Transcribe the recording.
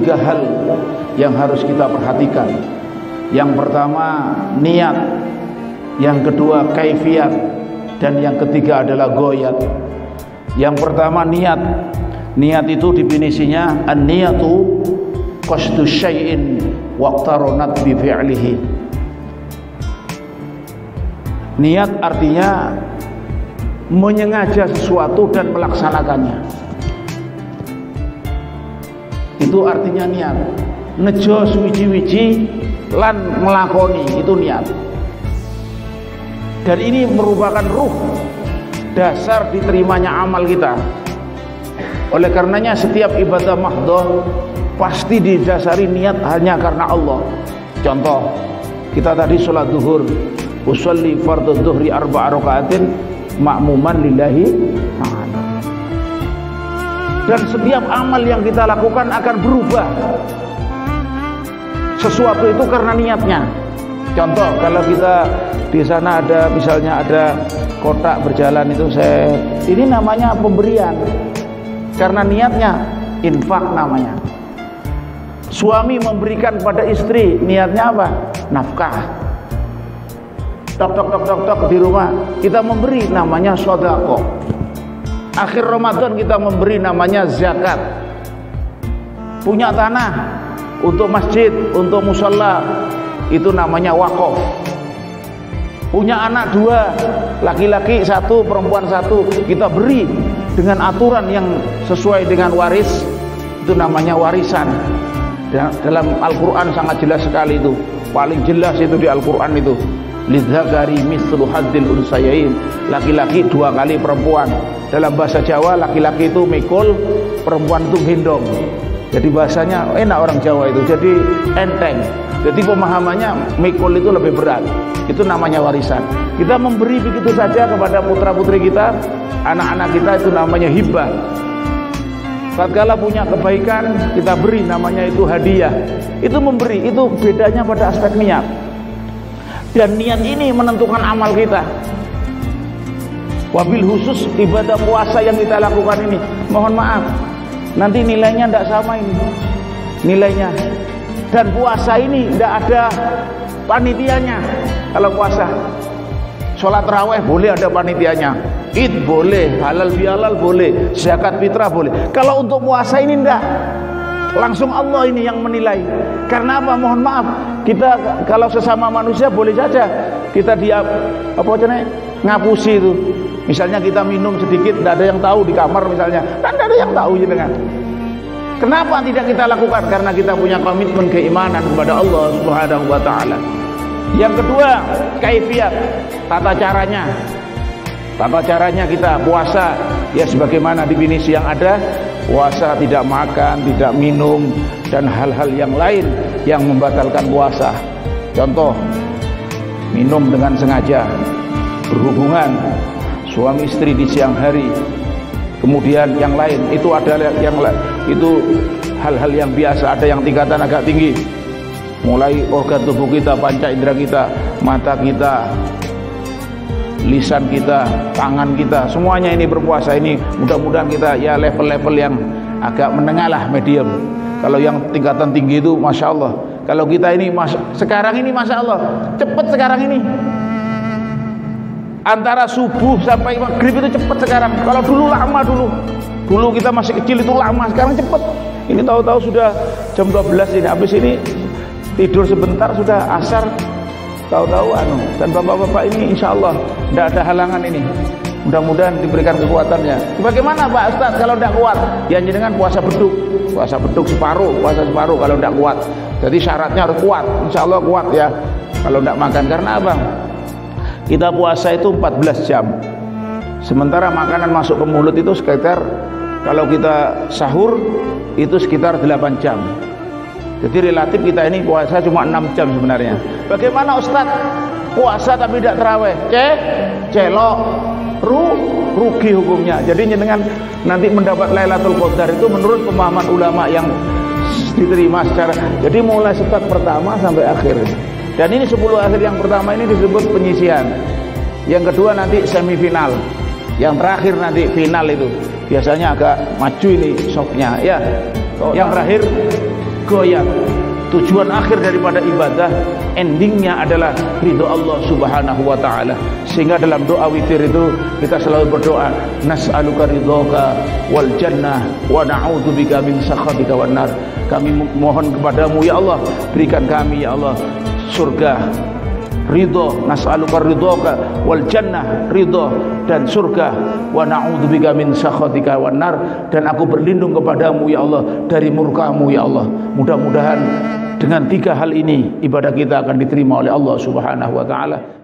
tiga hal yang harus kita perhatikan. Yang pertama niat, yang kedua kaifiat, dan yang ketiga adalah goyat. Yang pertama niat. Niat itu definisinya an-niyatu qasdu syai'in waqtaronat bi fi'lihi. Niat artinya menyengaja sesuatu dan melaksanakannya. Itu artinya niat. Nejo suwiji-wiji lan melakoni, itu niat. Dan ini merupakan ruh dasar diterimanya amal kita. Oleh karenanya setiap ibadah mahdhah pasti didasari niat hanya karena Allah. Contoh, kita tadi sholat zuhur, usolli fardhu dhuhri 4 rakaatin ma'muman lillahi ta'ala. Dan setiap amal yang kita lakukan akan berubah. Sesuatu itu karena niatnya. Contoh, kalau kita di sana ada misalnya ada kotak berjalan itu ini namanya pemberian. Karena niatnya infak namanya. Suami memberikan pada istri, niatnya apa? Nafkah. Tok tok tok tok tok di rumah kita memberi, namanya sedekah. Akhir Ramadan kita memberi, namanya zakat. Punya tanah untuk masjid, untuk mushola, itu namanya wakaf. Punya anak 2, laki-laki 1, perempuan 1, kita beri dengan aturan yang sesuai dengan waris, itu namanya warisan. Dalam Al-Quran sangat jelas sekali itu, paling jelas itu di Al-Quran itu, lidzakari mislu hadzil unsayain, laki-laki 2 kali perempuan. Dalam bahasa Jawa laki-laki itu mikul, perempuan itu gendong. Jadi bahasanya enak orang Jawa itu, jadi enteng. Jadi pemahamannya mikul itu lebih berat. Itu namanya warisan. Kita memberi begitu saja kepada putra-putri kita, anak-anak kita, itu namanya hibah. Tatkala punya kebaikan kita beri, namanya itu hadiah. Itu memberi, itu bedanya pada aspek niat. Dan niat ini menentukan amal kita. Wabil khusus ibadah puasa yang kita lakukan ini, mohon maaf, nanti nilainya tidak sama ini nilainya. Dan puasa ini tidak ada panitianya. Kalau puasa, sholat tarawih boleh ada panitianya, id boleh, halal bihalal boleh, zakat fitrah boleh. Kalau untuk puasa ini tidak, langsung Allah ini yang menilai. Karena apa? Mohon maaf, kita kalau sesama manusia boleh saja kita ngapusi itu. Misalnya kita minum sedikit, tidak ada yang tahu di kamar misalnya, kan tidak ada yang tahu gitu kan. Kenapa tidak kita lakukan? Karena kita punya komitmen keimanan kepada Allah Subhanahu wa taala. Yang kedua, kaifiat, tata caranya. Tata caranya kita puasa ya sebagaimana definisi yang ada, puasa tidak makan, tidak minum, dan hal-hal yang lain yang membatalkan puasa. Contoh, minum dengan sengaja, berhubungan suami istri di siang hari, kemudian yang lain itu adalah itu hal-hal yang biasa. Ada yang tingkatan agak tinggi, mulai organ tubuh kita, panca indera kita, mata kita, lisan kita, tangan kita, semuanya ini berpuasa. Ini mudah-mudahan kita ya level-level yang agak menengah lah, medium. Kalau yang tingkatan tinggi itu Masya Allah. Kalau kita ini sekarang ini Masya Allah cepet sekarang ini, antara subuh sampai maghrib itu cepet sekarang. Kalau dulu lama, dulu kita masih kecil itu lama, sekarang cepet. Ini tahu-tahu sudah jam 12 ini, habis ini tidur sebentar sudah asar, tahu-tahu dan bapak-bapak ini insya Allah tidak ada halangan ini. Mudah-mudahan diberikan kekuatannya. Bagaimana Pak Ustadz kalau tidak kuat? Ya jenengan puasa beduk separuh, puasa separuh kalau tidak kuat. Jadi syaratnya harus kuat, insya Allah kuat ya. Kalau tidak makan, karena apa? Kita puasa itu 14 jam. Sementara makanan masuk ke mulut itu sekitar, kalau kita sahur itu sekitar 8 jam. Jadi relatif kita ini puasa cuma 6 jam sebenarnya. Bagaimana Ustadz? Puasa tapi tidak terawih, celok, rugi hukumnya. Jadi dengan nanti mendapat Lailatul Qadar itu menurut pemahaman ulama yang diterima secara, jadi mulai start pertama sampai akhir. Dan ini 10 akhir yang pertama ini disebut penyisihan. Yang kedua nanti semifinal. Yang terakhir nanti final itu. Biasanya agak maju ini softnya ya. Yang terakhir goyang. Tujuan akhir daripada ibadah, endingnya adalah ridho Allah Subhanahu wa ta'ala. Sehingga dalam doa witir itu kita selalu berdoa, nas'aluka ridhoka wal jannah wa na'udzubika min sakhatika wan nar. Kami mohon kepadamu ya Allah, berikan kami ya Allah surga, ridho, nas'aluka ridhoka wal jannah, ridho dan surga, wa na'udzubika min sakhatika wan nar, dan aku berlindung kepadamu ya Allah dari murkamu ya Allah. Mudah-mudahan dengan 3 hal ini ibadah kita akan diterima oleh Allah Subhanahu wa ta'ala.